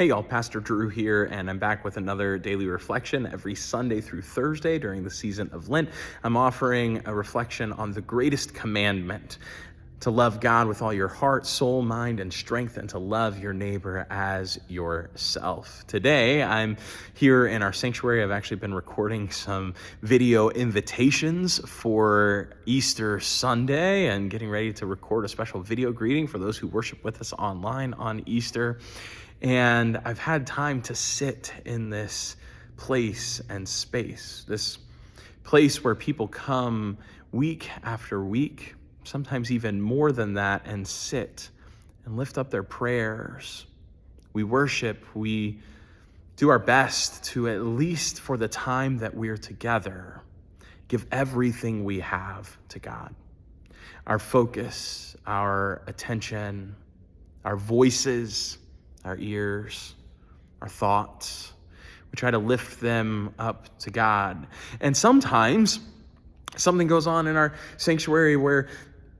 Hey y'all, Pastor Drew here, and I'm back with another daily reflection every Sunday through Thursday during the season of Lent. I'm offering a reflection on the Greatest Commandment, to love God with all your heart, soul, mind, and strength, and to love your neighbor as yourself. Today, I'm here in our sanctuary. I've actually been recording some video invitations for Easter Sunday and getting ready to record a special video greeting for those who worship with us online on Easter. And I've had time to sit in this place and space, this place where people come week after week, sometimes even more than that, and sit and lift up their prayers. We worship, we do our best to, at least for the time that we're together, give everything we have to God. Our focus, our attention, our voices, our ears, our thoughts. We try to lift them up to God. And sometimes something goes on in our sanctuary where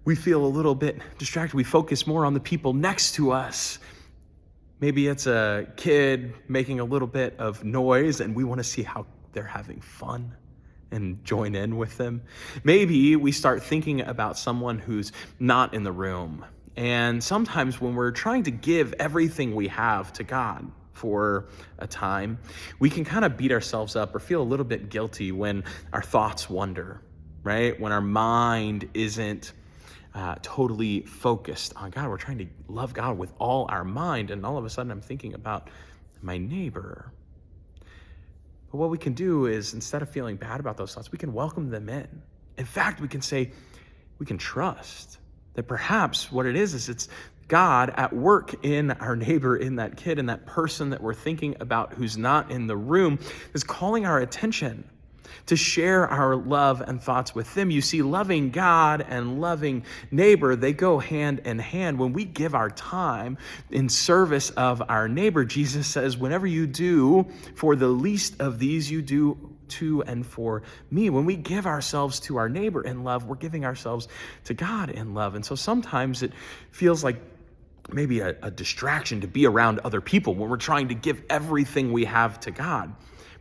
we feel a little bit distracted. We focus more on the people next to us. Maybe it's a kid making a little bit of noise and we want to see how they're having fun and join in with them. Maybe we start thinking about someone who's not in the room. And sometimes when we're trying to give everything we have to God for a time, we can kind of beat ourselves up or feel a little bit guilty when our thoughts wander, right? When our mind isn't totally focused on God. We're trying to love God with all our mind, and all of a sudden I'm thinking about my neighbor. But what we can do is, instead of feeling bad about those thoughts, we can welcome them in. In fact, we can say, we can trust that perhaps what it is it's God at work in our neighbor, in that kid, in that person that we're thinking about who's not in the room, is calling our attention to share our love and thoughts with them. You see, loving God and loving neighbor, they go hand in hand. When we give our time in service of our neighbor, Jesus says, whenever you do for the least of these, you do to and for me. When we give ourselves to our neighbor in love, we're giving ourselves to God in love. And so sometimes it feels like maybe a distraction to be around other people when we're trying to give everything we have to God.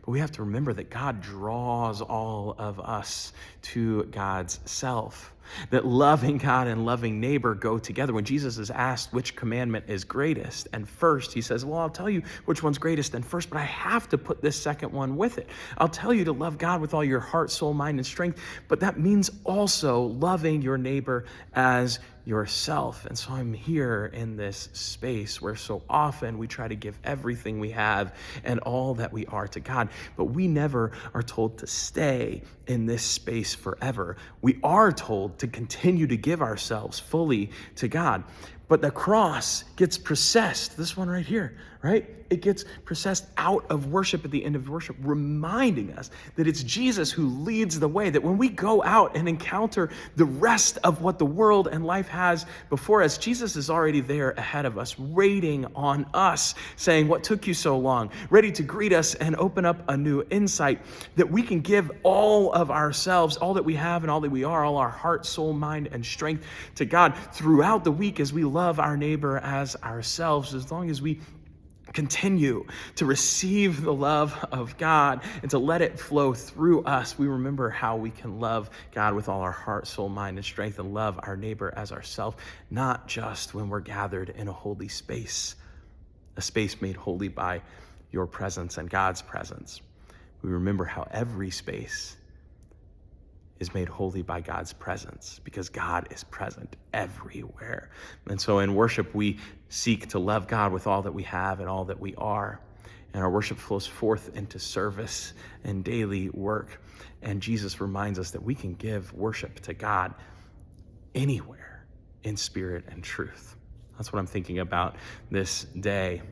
But we have to remember that God draws all of us to God's self, that loving God and loving neighbor go together. When Jesus is asked which commandment is greatest and first, he says, well, I'll tell you which one's greatest and first, but I have to put this second one with it. I'll tell you to love God with all your heart, soul, mind, and strength, but that means also loving your neighbor as yourself. And so I'm here in this space where so often we try to give everything we have and all that we are to God, but we never are told to stay in this space forever. We are told to continue to give ourselves fully to God. But the cross gets processed, this one right here, right? It gets processed out of worship at the end of worship, reminding us that it's Jesus who leads the way, that when we go out and encounter the rest of what the world and life has before us, Jesus is already there ahead of us, waiting on us, saying, what took you so long? Ready to greet us and open up a new insight that we can give all of ourselves, all that we have and all that we are, all our heart, soul, mind, and strength to God throughout the week as we love our neighbor as ourselves, as long as we continue to receive the love of God and to let it flow through us. We remember how we can love God with all our heart, soul, mind, and strength, and love our neighbor as ourselves, not just when we're gathered in a holy space, a space made holy by your presence and God's presence. We remember how every space is made holy by God's presence, because God is present everywhere. And so in worship, we seek to love God with all that we have and all that we are. And our worship flows forth into service and daily work. And Jesus reminds us that we can give worship to God anywhere in spirit and truth. That's what I'm thinking about this day.